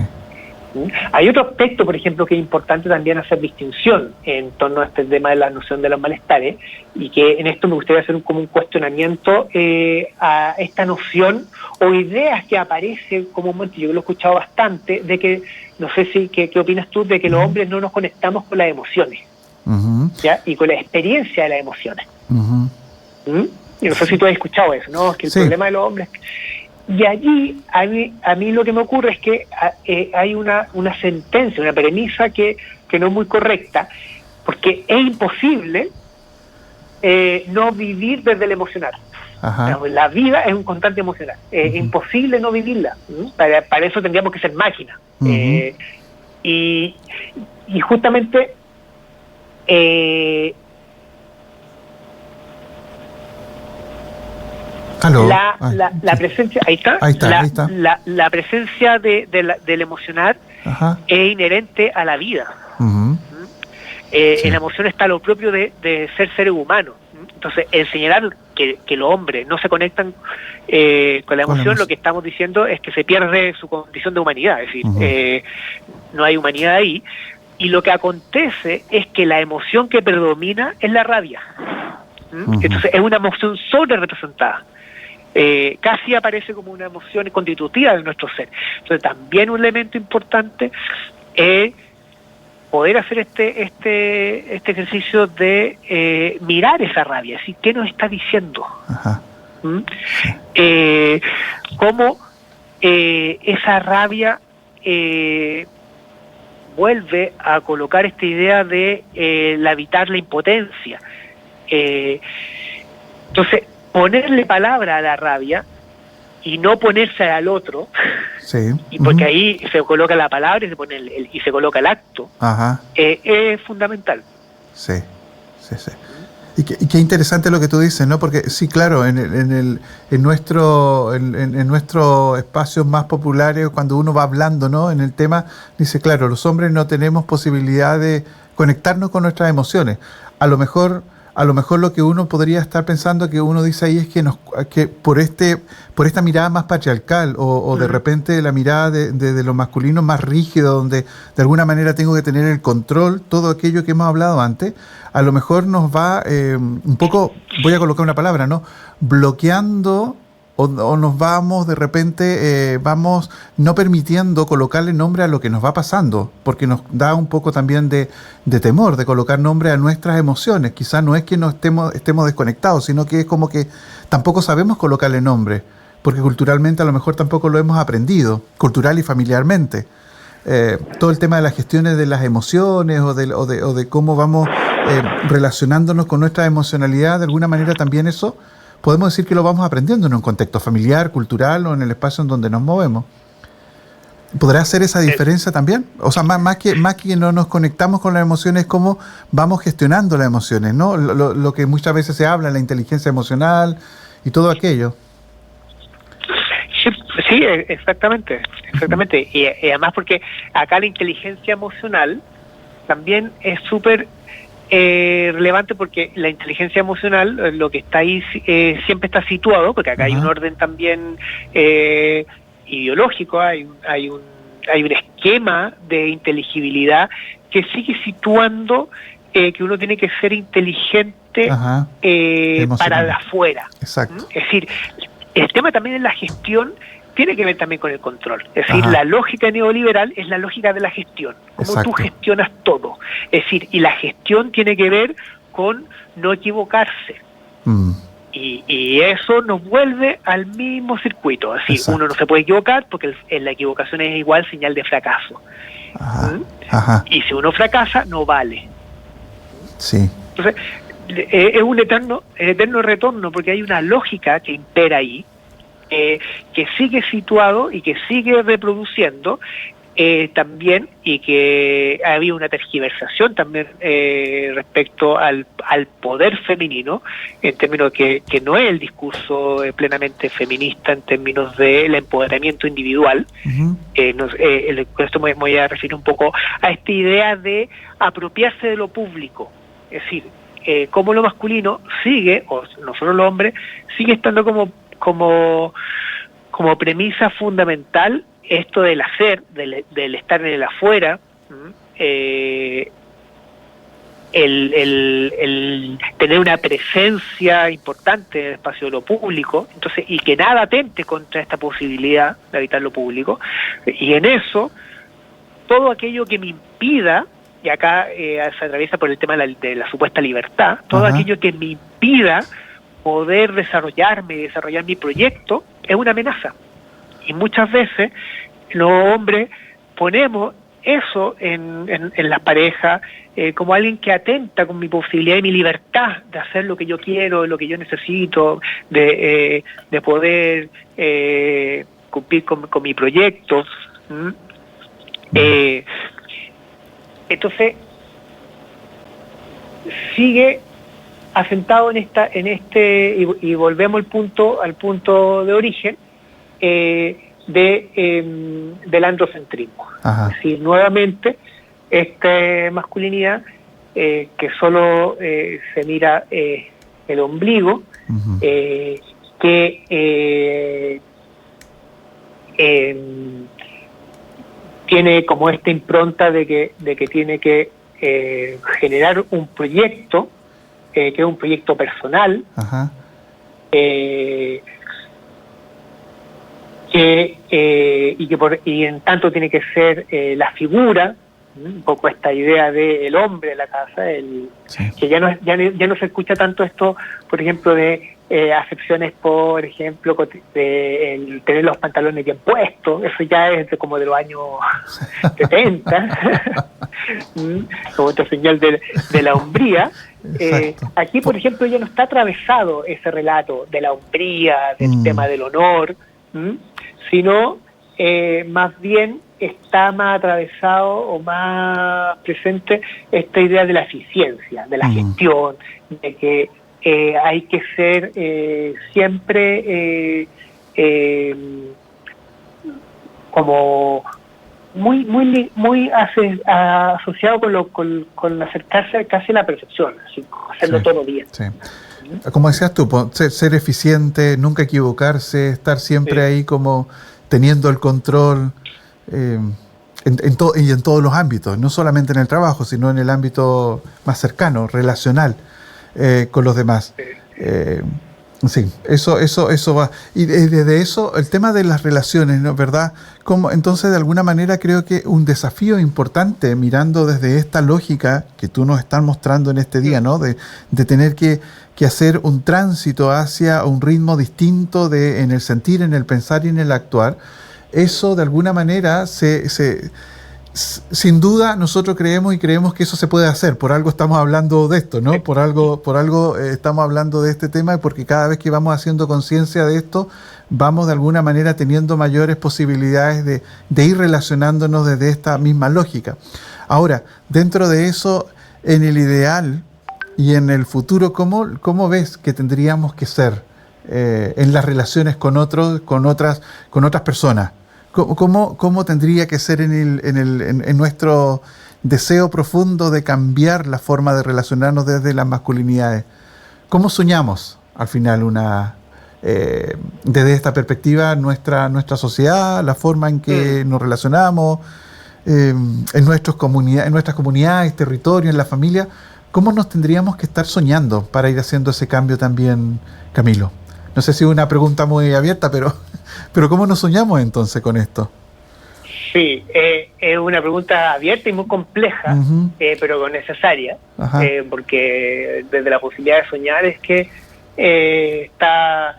Hay otro aspecto, por ejemplo, que es importante también hacer distinción en torno a este tema de la noción de los malestares, y que en esto me gustaría hacer como un cuestionamiento a esta noción o ideas que aparece comúnmente, yo lo he escuchado bastante, de que, no sé si qué opinas tú, de que los hombres no nos conectamos con las emociones, ¿ya? Y con la experiencia de las emociones. Y no sé si tú has escuchado eso, ¿no? Es que el problema de los hombres... Y allí, a mí lo que me ocurre es que hay una sentencia, una premisa que no es muy correcta, porque es imposible no vivir desde el emocional. La vida es un constante emocional. Es imposible no vivirla. Para eso tendríamos que ser máquinas. Y justamente... La presencia, ahí está. La presencia del emocionar es inherente a la vida. En la emoción está lo propio de ser seres humanos. Entonces, el señalar que los hombres no se conectan con la emoción, lo que estamos diciendo es que se pierde su condición de humanidad. Es decir, no hay humanidad ahí. Y lo que acontece es que la emoción que predomina es la rabia. Entonces, es una emoción sobre representada. Casi aparece como una emoción constitutiva de nuestro ser. Entonces, también un elemento importante es poder hacer este ejercicio de mirar esa rabia, es decir, ¿qué nos está diciendo? Cómo esa rabia vuelve a colocar esta idea de evitar la impotencia. Entonces, ponerle palabra a la rabia y no ponerse al otro, y porque ahí se coloca la palabra y se pone y se coloca el acto, es fundamental. Sí. Y qué interesante lo que tú dices, ¿no? Porque sí, claro, en nuestros espacios más populares, cuando uno va hablando, ¿no?, en el tema, dice, claro, los hombres no tenemos posibilidad de conectarnos con nuestras emociones. A lo mejor lo que uno podría estar pensando, que uno dice ahí, es que por esta mirada más patriarcal o de repente la mirada de lo masculino más rígido, donde de alguna manera tengo que tener el control, todo aquello que hemos hablado antes, a lo mejor nos va un poco, voy a colocar una palabra, ¿no?, bloqueando o nos vamos de repente, vamos no permitiendo colocarle nombre a lo que nos va pasando, porque nos da un poco también de temor de colocar nombre a nuestras emociones. Quizás no es que no estemos desconectados, sino que es como que tampoco sabemos colocarle nombre. porque culturalmente a lo mejor tampoco lo hemos aprendido, cultural y familiarmente. Todo el tema de las gestiones de las emociones o de cómo vamos relacionándonos con nuestra emocionalidad, de alguna manera también eso podemos decir que lo vamos aprendiendo en un contexto familiar, cultural o en el espacio en donde nos movemos. ¿Podrá hacer esa diferencia también? O sea, más que no nos conectamos con las emociones, cómo vamos gestionando las emociones, ¿no? Lo que muchas veces se habla, la inteligencia emocional y todo aquello. Sí, exactamente. Y además porque acá la inteligencia emocional también es súper relevante, porque la inteligencia emocional, lo que está ahí siempre está situado, porque acá hay un orden también ideológico, hay un esquema de inteligibilidad que sigue situando que uno tiene que ser inteligente para de afuera. Exacto. Es decir, el tema también en la gestión tiene que ver también con el control. Es decir, la lógica neoliberal es la lógica de la gestión, como tú gestionas todo. Es decir, y la gestión tiene que ver con no equivocarse. Y eso nos vuelve al mismo circuito. Es decir, uno no se puede equivocar porque la equivocación es igual señal de fracaso. Y si uno fracasa, no vale. Sí. Entonces, es un eterno retorno, porque hay una lógica que impera ahí, que sigue situado y que sigue reproduciendo también, y que había una tergiversación también respecto al poder femenino, en términos que no es el discurso plenamente feminista en términos del empoderamiento individual. Con esto me voy a referir un poco a esta idea de apropiarse de lo público, es decir, cómo lo masculino sigue, o nosotros los hombres, sigue estando como premisa fundamental esto del hacer, del estar en el afuera, el tener una presencia importante en el espacio de lo público, entonces, y que nada atente contra esta posibilidad de habitar lo público, y en eso, todo aquello que me impida, y acá se atraviesa por el tema de la supuesta libertad, todo aquello que me impida poder desarrollar mi proyecto, es una amenaza. Y muchas veces los hombres ponemos eso en las parejas como alguien que atenta con mi posibilidad y mi libertad de hacer lo que yo quiero, lo que yo necesito, de poder cumplir con mi proyecto. Entonces sigue asentado en este y volvemos al punto de origen del androcentrismo. Es decir, nuevamente esta masculinidad que solo se mira el ombligo, que tiene como esta impronta de que tiene que generar un proyecto que es un proyecto personal, y en tanto tiene que ser la figura, un poco esta idea del hombre de la casa, que ya no se escucha tanto esto, por ejemplo, de acepciones, por ejemplo, de el tener los pantalones bien puestos. Eso ya es como de los años 70, como esta señal de la hombría. Aquí, por ejemplo, ya no está atravesado ese relato de la hombría, del tema del honor, sino más bien está más atravesado o más presente esta idea de la eficiencia, de la gestión, de que hay que ser siempre como muy asociado con acercarse casi a la perfección, así, hacerlo todo bien. Sí. Como decías tú, ser eficiente, nunca equivocarse, estar siempre ahí como teniendo el control en todos los ámbitos, no solamente en el trabajo, sino en el ámbito más cercano, relacional con los demás. Sí, eso va. Y desde eso, el tema de las relaciones, ¿no? ¿Verdad? Como, entonces, de alguna manera, creo que un desafío importante, mirando desde esta lógica que tú nos estás mostrando en este día, ¿no? De tener que hacer un tránsito hacia un ritmo distinto en el sentir, en el pensar y en el actuar. Eso, de alguna manera, sin duda nosotros creemos que eso se puede hacer. Por algo estamos hablando de esto, ¿no? Por algo estamos hablando de este tema, y porque cada vez que vamos haciendo conciencia de esto, vamos de alguna manera teniendo mayores posibilidades de ir relacionándonos desde esta misma lógica. Ahora, dentro de eso, en el ideal y en el futuro, ¿cómo ves que tendríamos que ser en las relaciones con otras personas? ¿Cómo tendría que ser en nuestro deseo profundo de cambiar la forma de relacionarnos desde las masculinidades? ¿Cómo soñamos al final desde esta perspectiva nuestra sociedad, la forma en que nos relacionamos en nuestras comunidades, territorios, en la familia? ¿Cómo nos tendríamos que estar soñando para ir haciendo ese cambio también, Camilo? No sé si es una pregunta muy abierta, pero ¿cómo nos soñamos entonces con esto? Sí, es una pregunta abierta y muy compleja, pero necesaria, porque desde la posibilidad de soñar es que está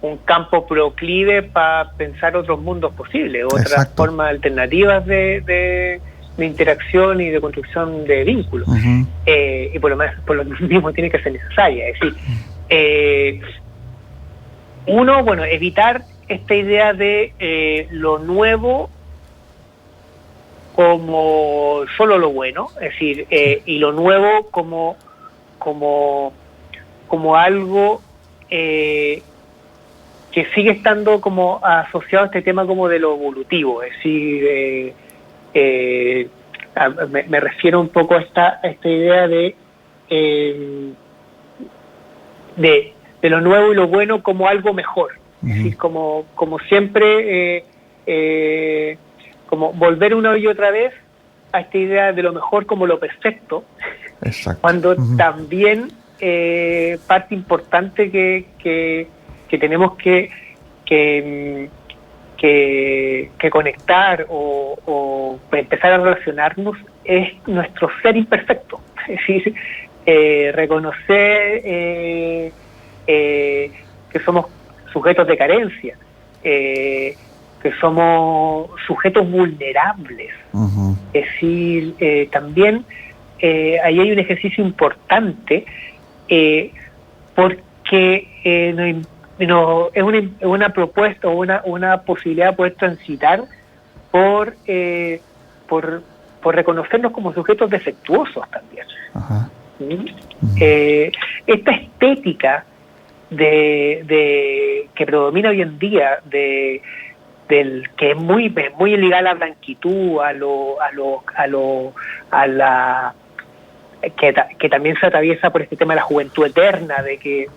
un campo proclive para pensar otros mundos posibles, otras formas alternativas de interacción y de construcción de vínculos, y por lo mismo tiene que ser necesaria. Es decir, uno, evitar esta idea de lo nuevo como solo lo bueno, es decir, y lo nuevo como algo que sigue estando como asociado a este tema como de lo evolutivo, es decir, me refiero un poco a esta idea de lo nuevo y lo bueno como algo mejor. Es decir, como siempre, como volver una y otra vez a esta idea de lo mejor como lo perfecto. Exacto. Cuando también parte importante que tenemos que conectar o empezar a relacionarnos es nuestro ser imperfecto. Es decir, reconocer que somos sujetos de carencia, que somos sujetos vulnerables. Es decir, también ahí hay un ejercicio importante, porque es una propuesta o una posibilidad de poder transitar por reconocernos como sujetos defectuosos también. Esta estética que predomina hoy en día, del que es muy ligada a la blanquitud, que también se atraviesa por este tema de la juventud eterna, de que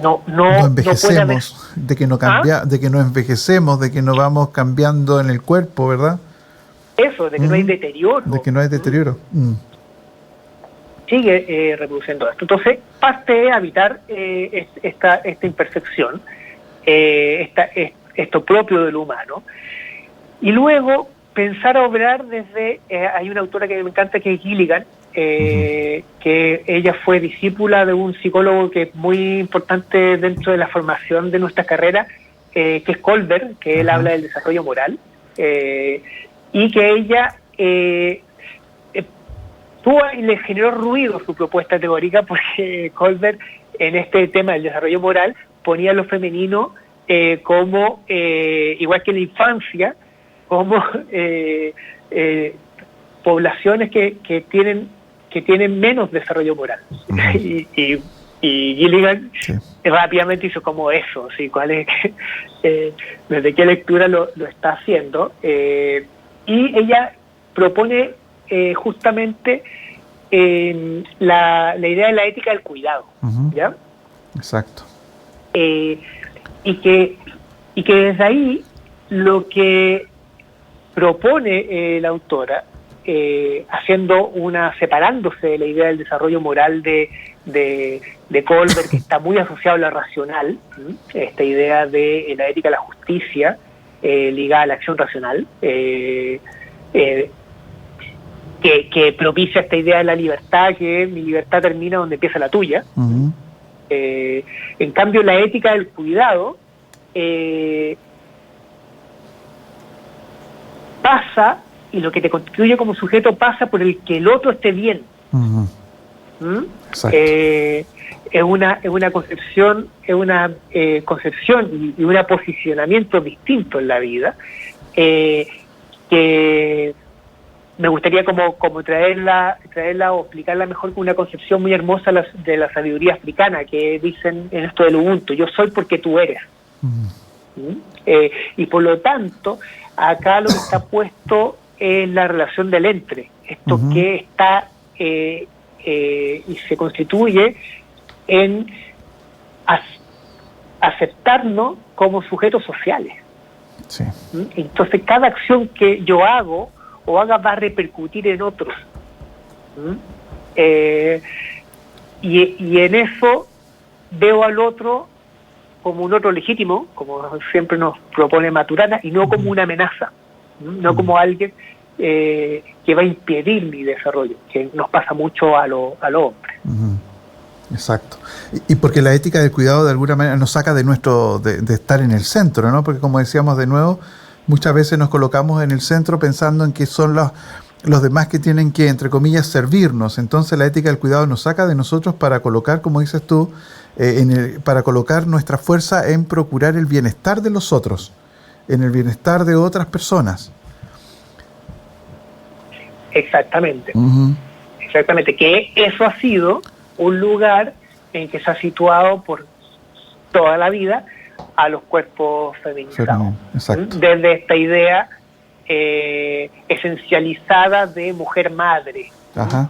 no envejecemos, de que no cambia, de que no envejecemos, de que no vamos cambiando en el cuerpo, ¿verdad? Eso, de que no hay deterioro. De que no hay deterioro. Sigue reproduciendo esto. Entonces, parte de habitar esta imperfección, esto propio del humano, y luego pensar a obrar desde... hay una autora que me encanta, que es Gilligan, que ella fue discípula de un psicólogo que es muy importante dentro de la formación de nuestra carrera, que es Kohlberg, que él habla del desarrollo moral, y que ella le generó ruido su propuesta teórica, porque Kohlberg, en este tema del desarrollo moral, ponía lo femenino como, igual que en la infancia, como poblaciones que tienen menos desarrollo moral. Y Gilligan rápidamente hizo como eso, ¿sí? ¿Cuál es desde qué lectura lo está haciendo? Y ella propone justamente la idea de la ética del cuidado, ¿ya? Exacto. Y que desde ahí lo que propone la autora separándose de la idea del desarrollo moral de Kohlberg, que está muy asociado a lo racional, esta idea de la ética de la justicia ligada a la acción racional, que propicia esta idea de la libertad, que mi libertad termina donde empieza la tuya. Uh-huh. En cambio, la ética del cuidado pasa, y lo que te constituye como sujeto pasa por el que el otro esté bien. Uh-huh. Es una concepción y un posicionamiento distinto en la vida, que me gustaría como traerla o explicarla mejor con una concepción muy hermosa de la sabiduría africana, que dicen en esto del Ubuntu: yo soy porque tú eres. Uh-huh. Y por lo tanto, acá lo que está puesto es la relación del entre, esto uh-huh. que está y se constituye en aceptarnos como sujetos sociales. Sí. Entonces, cada acción que yo hago o haga va a repercutir en otros. Y en eso veo al otro como un otro legítimo, como siempre nos propone Maturana, y no como una amenaza, no como alguien que va a impedir mi desarrollo, que nos pasa mucho a los hombres. Exacto. Y porque la ética del cuidado de alguna manera nos saca de estar en el centro, ¿no? Porque, como decíamos de nuevo, muchas veces nos colocamos en el centro pensando en que son los demás que tienen que, entre comillas, servirnos. Entonces la ética del cuidado nos saca de nosotros para colocar, como dices tú, para colocar nuestra fuerza en procurar el bienestar de los otros, en el bienestar de otras personas. Exactamente. Uh-huh. Exactamente, que eso ha sido un lugar en que se ha situado por toda la vida a los cuerpos feminizados. Exacto. Desde esta idea esencializada de mujer madre. Ajá.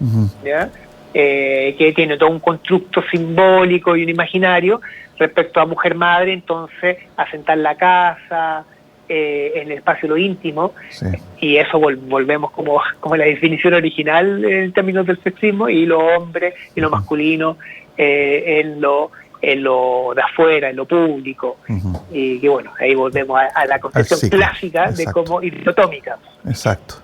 Uh-huh. ¿Ya? Que tiene todo un constructo simbólico y un imaginario respecto a mujer madre, entonces asentar la casa, en el espacio lo íntimo, sí. Y eso volvemos como la definición original en términos del sexismo, y lo hombre y lo masculino en lo de afuera, en lo público. Uh-huh. Y que bueno, ahí volvemos a la concepción clásica. Exacto. De cómo dicotómica. Exacto.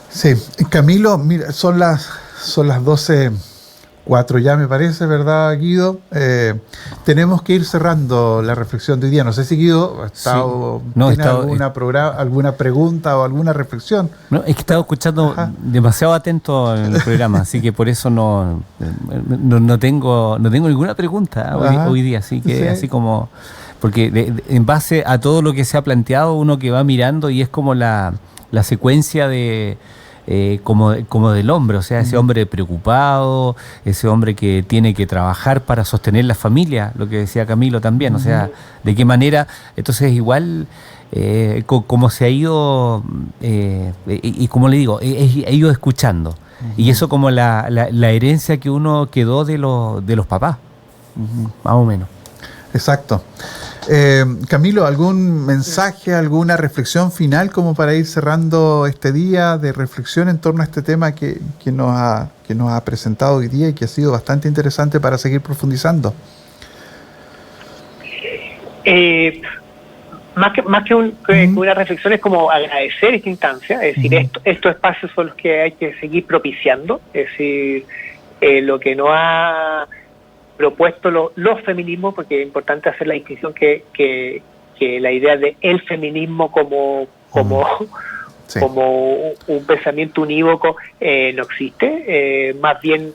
Sí, Camilo, mira, son las 12:04 ya, me parece, ¿verdad, Guido? Tenemos que ir cerrando la reflexión de hoy día. No sé si Guido tiene alguna pregunta o alguna reflexión. No, es que he estado escuchando demasiado atento en el programa, así que por eso no tengo ninguna pregunta hoy día, así que sí. Así como, porque en base a todo lo que se ha planteado, uno que va mirando y es como la secuencia de como del hombre, o sea, ese hombre preocupado, ese hombre que tiene que trabajar para sostener la familia, lo que decía Camilo también, o sea, de qué manera, entonces igual como se ha ido, y como le digo, he ido escuchando, y eso como la herencia que uno quedó de los papás, más o menos. Exacto. Camilo, ¿algún mensaje, alguna reflexión final como para ir cerrando este día de reflexión en torno a este tema que nos ha presentado hoy día y que ha sido bastante interesante para seguir profundizando? Más que una reflexión, es como agradecer esta instancia, es decir, estos espacios son los que hay que seguir propiciando, es decir, lo que no ha propuesto los feminismos, porque es importante hacer la distinción que la idea de el feminismo como un pensamiento unívoco no existe, más bien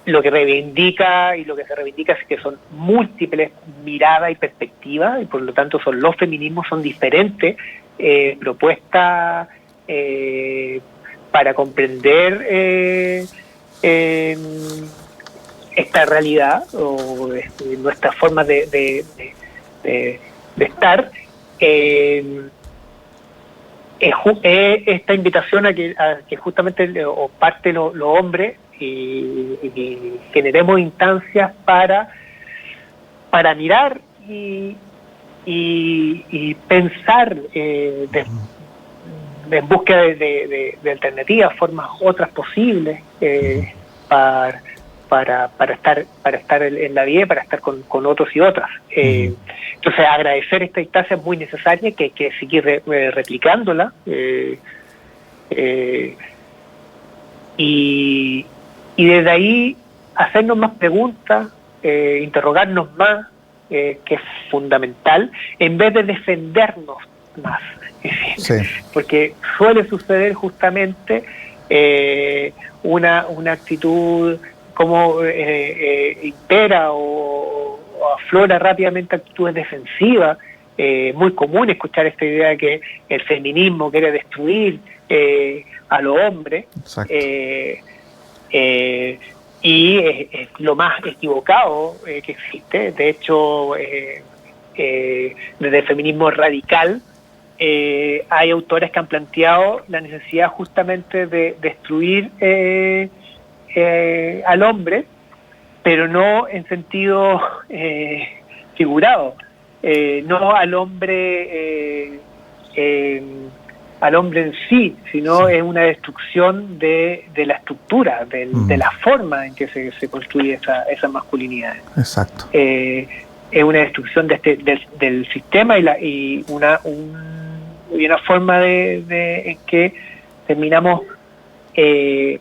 lo que reivindica y lo que se reivindica es que son múltiples miradas y perspectivas, y por lo tanto los feminismos son diferentes propuestas para comprender esta realidad o nuestra forma de estar. Esta invitación a que justamente parte los hombres y generemos instancias para mirar y y pensar en búsqueda de alternativas, formas otras posibles para estar en la vida y para estar con otros y otras. Entonces, agradecer esta instancia es muy necesaria, que hay que seguir replicándola, y desde ahí hacernos más preguntas, interrogarnos más, que es fundamental, en vez de defendernos más. Sí. Porque suele suceder justamente una actitud como impera o aflora rápidamente actitudes defensivas. Muy común escuchar esta idea de que el feminismo quiere destruir a los hombres. Y es lo más equivocado que existe. De hecho, desde el feminismo radical hay autores que han planteado la necesidad justamente de destruir al hombre, pero no en sentido figurado, no al hombre en sí, sino es una destrucción de la estructura, de la forma en que se construye esa masculinidad. Exacto. Es una destrucción del sistema y una forma en que terminamos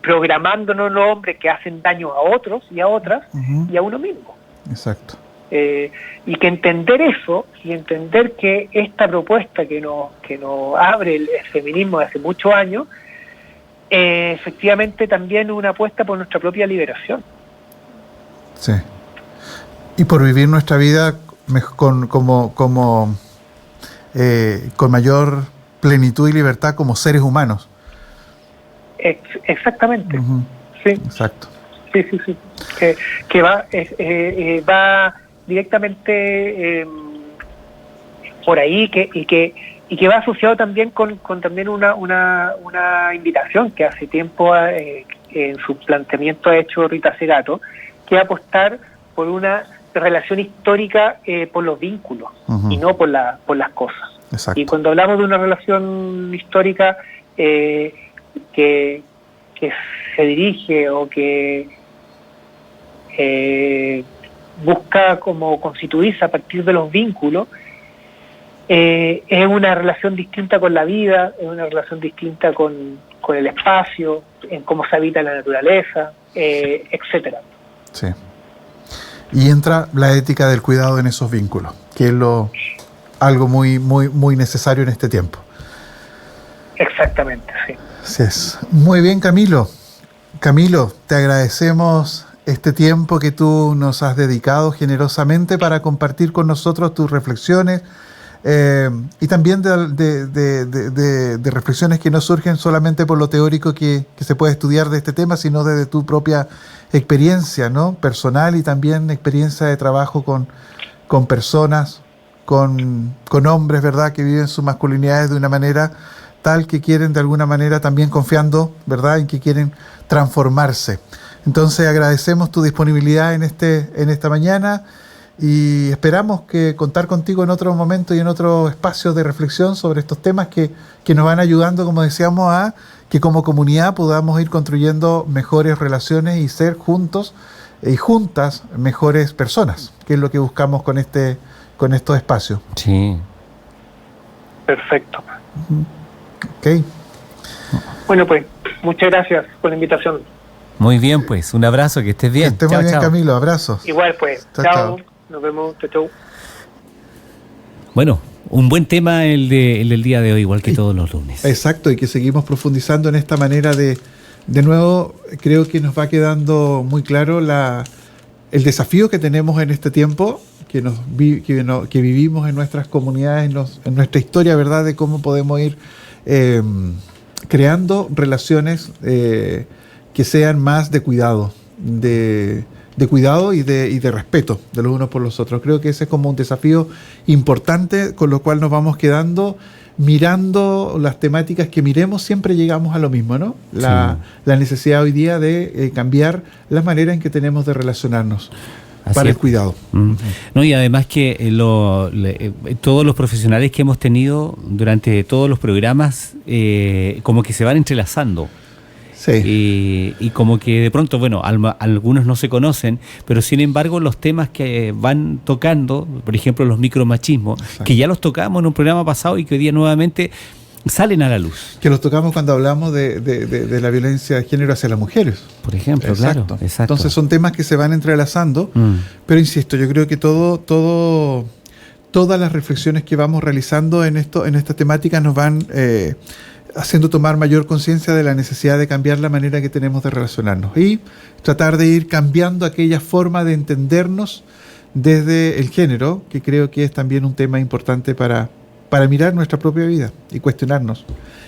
programándonos los hombres que hacen daño a otros y a otras y a uno mismo. Exacto. Y que entender eso, y entender que esta propuesta que nos abre el feminismo de hace muchos años, efectivamente también es una apuesta por nuestra propia liberación. Sí. Y por vivir nuestra vida con mayor plenitud y libertad como seres humanos. Exactamente. Sí. Exacto. Sí. Que va directamente por ahí, y que va asociado también con también una invitación que hace tiempo en su planteamiento ha hecho Rita Segato, que es apostar por una relación histórica por los vínculos y no por las cosas. Exacto. Y cuando hablamos de una relación histórica que se dirige o que busca como constituirse a partir de los vínculos, es una relación distinta con la vida, es una relación distinta con el espacio, en cómo se habita la naturaleza, etcétera. Sí. Y entra la ética del cuidado en esos vínculos, que es algo muy, muy, muy necesario en este tiempo. Exactamente, sí. Así es. Muy bien, Camilo. Camilo, te agradecemos este tiempo que tú nos has dedicado generosamente para compartir con nosotros tus reflexiones y también de reflexiones que no surgen solamente por lo teórico que se puede estudiar de este tema, sino desde tu propia experiencia, ¿no? Personal, y también experiencia de trabajo con personas, con hombres, ¿verdad?, que viven sus masculinidades de una manera tal que quieren de alguna manera también confiando, ¿verdad?, en que quieren transformarse. Entonces agradecemos tu disponibilidad en esta mañana y esperamos contar contigo en otro momento y en otro espacio de reflexión sobre estos temas que nos van ayudando, como decíamos, a que como comunidad podamos ir construyendo mejores relaciones y ser juntos y juntas mejores personas, que es lo que buscamos con estos espacios. Sí. Perfecto. Ok. Bueno, pues, muchas gracias por la invitación. Muy bien, pues, un abrazo, que estés bien. Que estés muy bien, chao. Camilo, abrazos. Igual, pues, chao. Nos vemos, chao. Bueno, un buen tema el del día de hoy, igual que todos los lunes. Exacto, y que seguimos profundizando en esta manera de nuevo, creo que nos va quedando muy claro el desafío que tenemos en este tiempo, que vivimos en nuestras comunidades, en nuestra historia, ¿verdad?, de cómo podemos ir creando relaciones que sean más de cuidado, de cuidado y de respeto de los unos por los otros. Creo que ese es como un desafío importante con lo cual nos vamos quedando mirando las temáticas que miremos, siempre llegamos a lo mismo, ¿no? La necesidad hoy día de cambiar la manera en que tenemos de relacionarnos. para el cuidado. No, y además que todos los profesionales que hemos tenido durante todos los programas como que se van entrelazando. Sí. Y como que de pronto, bueno, algunos no se conocen, pero sin embargo los temas que van tocando, por ejemplo los micromachismos, exacto, que ya los tocamos en un programa pasado y que hoy día nuevamente salen a la luz. Que los tocamos cuando hablamos de la violencia de género hacia las mujeres. Por ejemplo, exacto, claro. Exacto. Entonces son temas que se van entrelazando, pero insisto, yo creo que todas las reflexiones que vamos realizando en esta temática nos van haciendo tomar mayor conciencia de la necesidad de cambiar la manera que tenemos de relacionarnos y tratar de ir cambiando aquella forma de entendernos desde el género, que creo que es también un tema importante para mirar nuestra propia vida y cuestionarnos.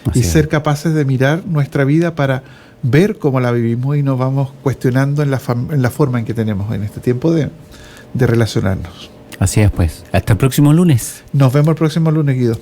Así y ser capaces de mirar nuestra vida para ver cómo la vivimos y nos vamos cuestionando en la forma en que tenemos en este tiempo de relacionarnos. Así es, pues. Hasta el próximo lunes. Nos vemos el próximo lunes, Guido.